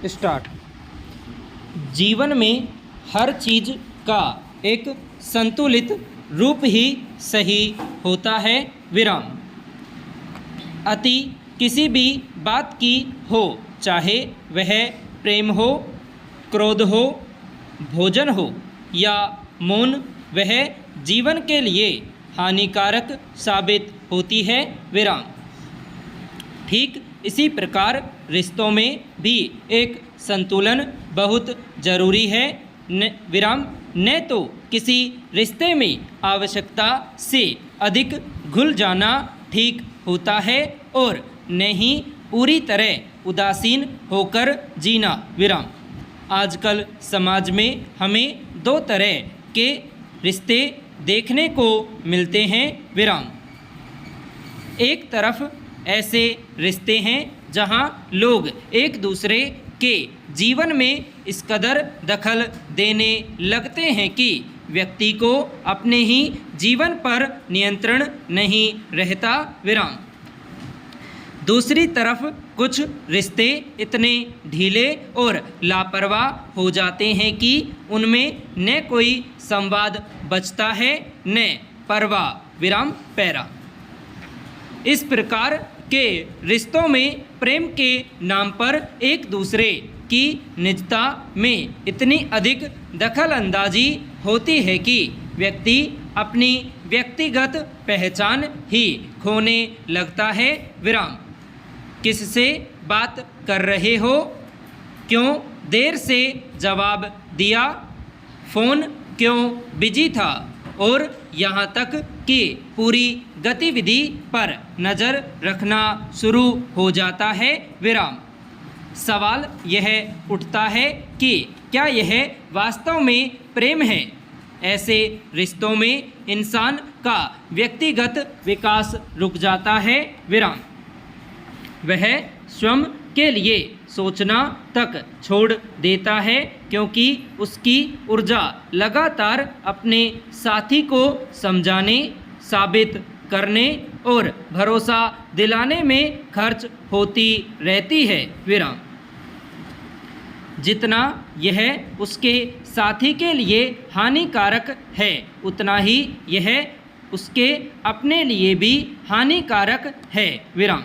Start. जीवन में हर चीज़ का एक संतुलित रूप ही सही होता है। विराम। अति किसी भी बात की हो, चाहे वह प्रेम हो, क्रोध हो, भोजन हो या मौन, वह जीवन के लिए हानिकारक साबित होती है। विराम। ठीक इसी प्रकार रिश्तों में भी एक संतुलन बहुत जरूरी है। विराम। न तो किसी रिश्ते में आवश्यकता से अधिक घुल जाना ठीक होता है और न ही पूरी तरह उदासीन होकर जीना। विराम। आजकल समाज में हमें दो तरह के रिश्ते देखने को मिलते हैं। विराम। एक तरफ ऐसे रिश्ते हैं जहां लोग एक दूसरे के जीवन में इस कदर दखल देने लगते हैं कि व्यक्ति को अपने ही जीवन पर नियंत्रण नहीं रहता। विराम। दूसरी तरफ कुछ रिश्ते इतने ढीले और लापरवाह हो जाते हैं कि उनमें न कोई संवाद बचता है न परवाह। विराम पैरा। इस प्रकार के रिश्तों में प्रेम के नाम पर एक दूसरे की निजता में इतनी अधिक दखल अंदाजी होती है कि व्यक्ति अपनी व्यक्तिगत पहचान ही खोने लगता है। विराम। किससे बात कर रहे हो, क्यों देर से जवाब दिया, फ़ोन क्यों बिजी था, और यहाँ तक कि पूरी गतिविधि पर नज़र रखना शुरू हो जाता है। विराम। सवाल यह उठता है कि क्या यह वास्तव में प्रेम है? ऐसे रिश्तों में इंसान का व्यक्तिगत विकास रुक जाता है। विराम। वह स्वयं के लिए सोचना तक छोड़ देता है क्योंकि उसकी ऊर्जा लगातार अपने साथी को समझाने, साबित करने और भरोसा दिलाने में खर्च होती रहती है। विराम। जितना यह उसके साथी के लिए हानिकारक है, उतना ही यह उसके अपने लिए भी हानिकारक है। विराम।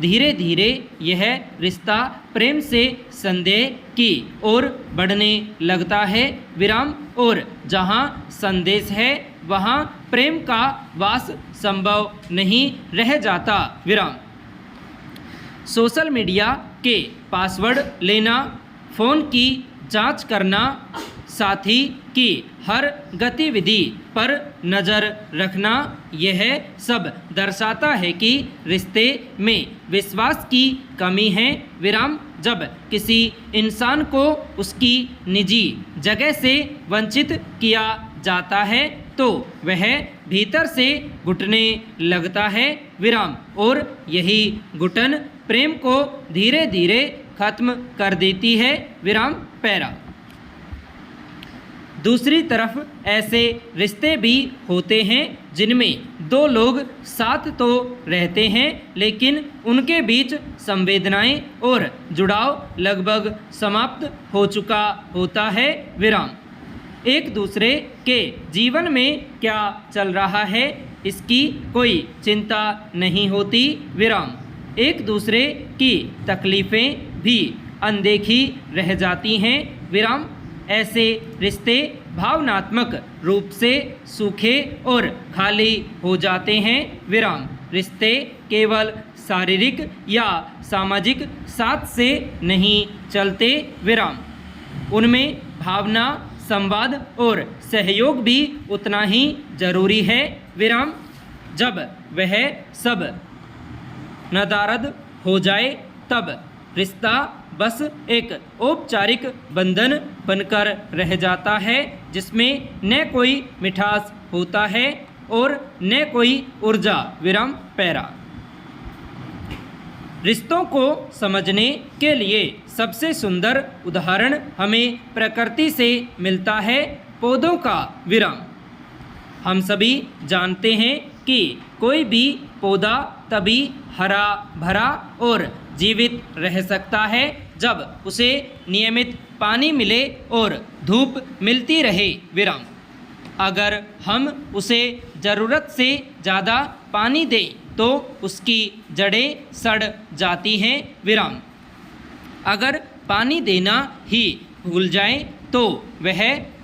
धीरे धीरे यह रिश्ता प्रेम से संदेह की ओर बढ़ने लगता है। विराम। और जहाँ संदेश है वहाँ प्रेम का वास संभव नहीं रह जाता। विराम। सोशल मीडिया के पासवर्ड लेना, फ़ोन की जांच करना, साथी की हर गतिविधि पर नज़र रखना, यह सब दर्शाता है कि रिश्ते में विश्वास की कमी है। विराम। जब किसी इंसान को उसकी निजी जगह से वंचित किया जाता है तो वह भीतर से घुटने लगता है। विराम। और यही घुटन प्रेम को धीरे धीरे खत्म कर देती है। विराम पैरा। दूसरी तरफ ऐसे रिश्ते भी होते हैं जिनमें दो लोग साथ तो रहते हैं लेकिन उनके बीच संवेदनाएं और जुड़ाव लगभग समाप्त हो चुका होता है। विराम। एक दूसरे के जीवन में क्या चल रहा है इसकी कोई चिंता नहीं होती। विराम। एक दूसरे की तकलीफ़ें भी अनदेखी रह जाती हैं। विराम। ऐसे रिश्ते भावनात्मक रूप से सूखे और खाली हो जाते हैं। विराम। रिश्ते केवल शारीरिक या सामाजिक साथ से नहीं चलते। विराम। उनमें भावना, संवाद और सहयोग भी उतना ही जरूरी है। विराम। जब वह सब नदारद हो जाए तब रिश्ता बस एक औपचारिक बंधन बनकर रह जाता है जिसमें न कोई मिठास होता है और न कोई ऊर्जा। विराम पैरा। रिश्तों को समझने के लिए सबसे सुंदर उदाहरण हमें प्रकृति से मिलता है, पौधों का। विराम। हम सभी जानते हैं कि कोई भी पौधा तभी हरा भरा और जीवित रह सकता है जब उसे नियमित पानी मिले और धूप मिलती रहे। विराम। अगर हम उसे ज़रूरत से ज़्यादा पानी दें तो उसकी जड़ें सड़ जाती हैं। विराम। अगर पानी देना ही भूल जाएं तो वह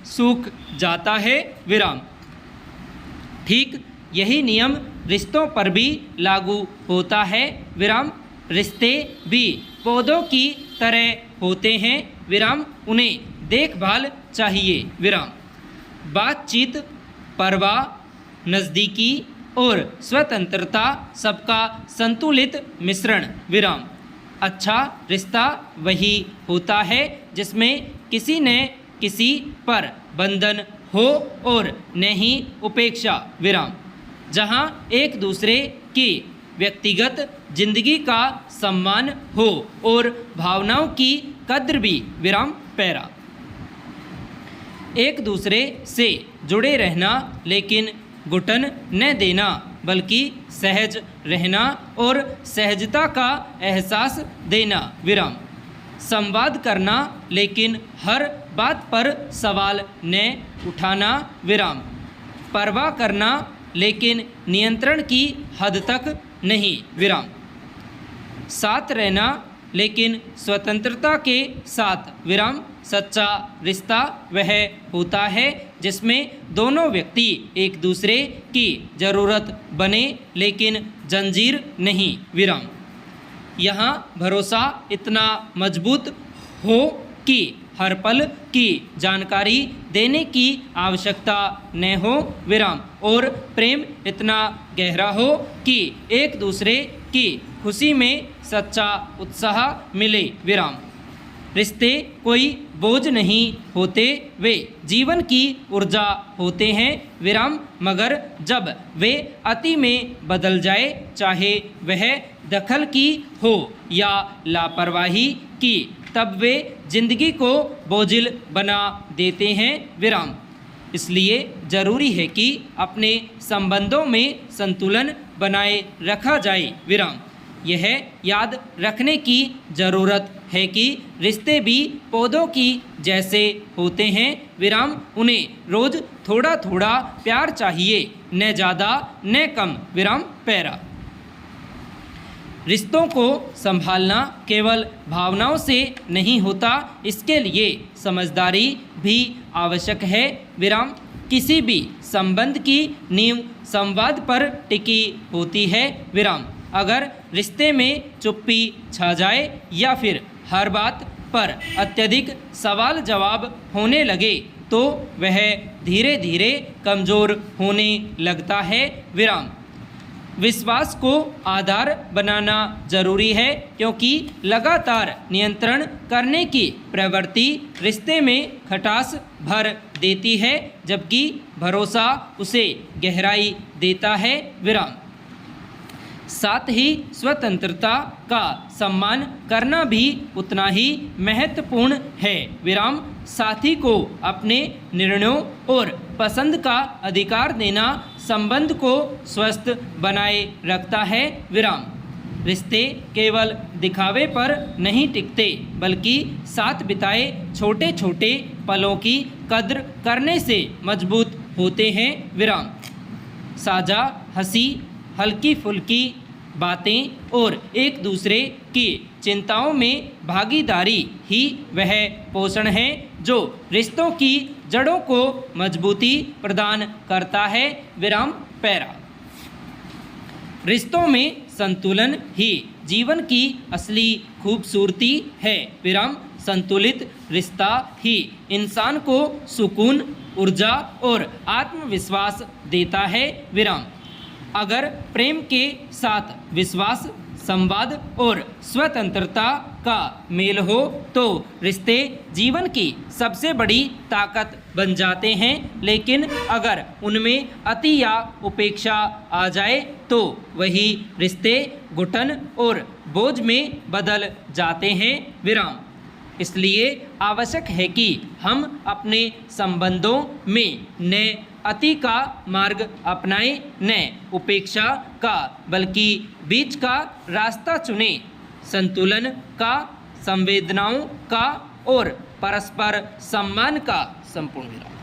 सूख जाता है। विराम। ठीक यही नियम रिश्तों पर भी लागू होता है। विराम। रिश्ते भी पौधों की तरह होते हैं। विराम। उन्हें देखभाल चाहिए। विराम। बातचीत, परवाह, नज़दीकी और स्वतंत्रता सबका संतुलित मिश्रण। विराम। अच्छा रिश्ता वही होता है जिसमें किसी न किसी पर बंधन हो और न ही उपेक्षा। विराम। जहाँ एक दूसरे की व्यक्तिगत जिंदगी का सम्मान हो और भावनाओं की कद्र भी। विराम पैरा। एक दूसरे से जुड़े रहना लेकिन घुटन न देना बल्कि सहज रहना और सहजता का एहसास देना। विराम। संवाद करना लेकिन हर बात पर सवाल न उठाना। विराम। परवाह करना लेकिन नियंत्रण की हद तक नहीं। विराम। साथ रहना लेकिन स्वतंत्रता के साथ। विराम। सच्चा रिश्ता वह होता है जिसमें दोनों व्यक्ति एक दूसरे की ज़रूरत बने लेकिन जंजीर नहीं। विराम। यहाँ भरोसा इतना मजबूत हो कि हर पल की जानकारी देने की आवश्यकता न हो। विराम। और प्रेम इतना गहरा हो कि एक दूसरे की खुशी में सच्चा उत्साह मिले। विराम। रिश्ते कोई बोझ नहीं होते, वे जीवन की ऊर्जा होते हैं। विराम। मगर जब वे अति में बदल जाए, चाहे वह दखल की हो या लापरवाही की, तब वे जिंदगी को बोझिल बना देते हैं। विराम। इसलिए ज़रूरी है कि अपने संबंधों में संतुलन बनाए रखा जाए। विराम। यह याद रखने की ज़रूरत है कि रिश्ते भी पौधों की जैसे होते हैं। विराम। उन्हें रोज़ थोड़ा थोड़ा प्यार चाहिए, न ज़्यादा न कम। विराम पैरा। रिश्तों को संभालना केवल भावनाओं से नहीं होता, इसके लिए समझदारी भी आवश्यक है। विराम। किसी भी संबंध की नींव संवाद पर टिकी होती है। विराम। अगर रिश्ते में चुप्पी छा जाए या फिर हर बात पर अत्यधिक सवाल जवाब होने लगे तो वह धीरे धीरे कमज़ोर होने लगता है। विराम। विश्वास को आधार बनाना जरूरी है क्योंकि लगातार नियंत्रण करने की प्रवृत्ति रिश्ते में खटास भर देती है, जबकि भरोसा उसे गहराई देता है। विराम। साथ ही स्वतंत्रता का सम्मान करना भी उतना ही महत्वपूर्ण है। विराम। साथी को अपने निर्णयों और पसंद का अधिकार देना संबंध को स्वस्थ बनाए रखता है। विराम। रिश्ते केवल दिखावे पर नहीं टिकते, बल्कि साथ बिताए छोटे छोटे पलों की कद्र करने से मजबूत होते हैं। विराम। साझा हंसी, हल्की फुल्की बातें और एक दूसरे की चिंताओं में भागीदारी ही वह पोषण है जो रिश्तों की जड़ों को मजबूती प्रदान करता है। विराम पैरा। रिश्तों में संतुलन ही जीवन की असली खूबसूरती है। विराम। संतुलित रिश्ता ही इंसान को सुकून, ऊर्जा और आत्मविश्वास देता है। विराम। अगर प्रेम के साथ विश्वास, संवाद और स्वतंत्रता का मेल हो तो रिश्ते जीवन की सबसे बड़ी ताकत बन जाते हैं, लेकिन अगर उनमें अति या उपेक्षा आ जाए तो वही रिश्ते घुटन और बोझ में बदल जाते हैं। विराम। इसलिए आवश्यक है कि हम अपने संबंधों में न अति का मार्ग अपनाएं, न उपेक्षा का, बल्कि बीच का रास्ता चुनें। संतुलन का संवेदनाओं का और परस्पर सम्मान का संपूर्ण विराम।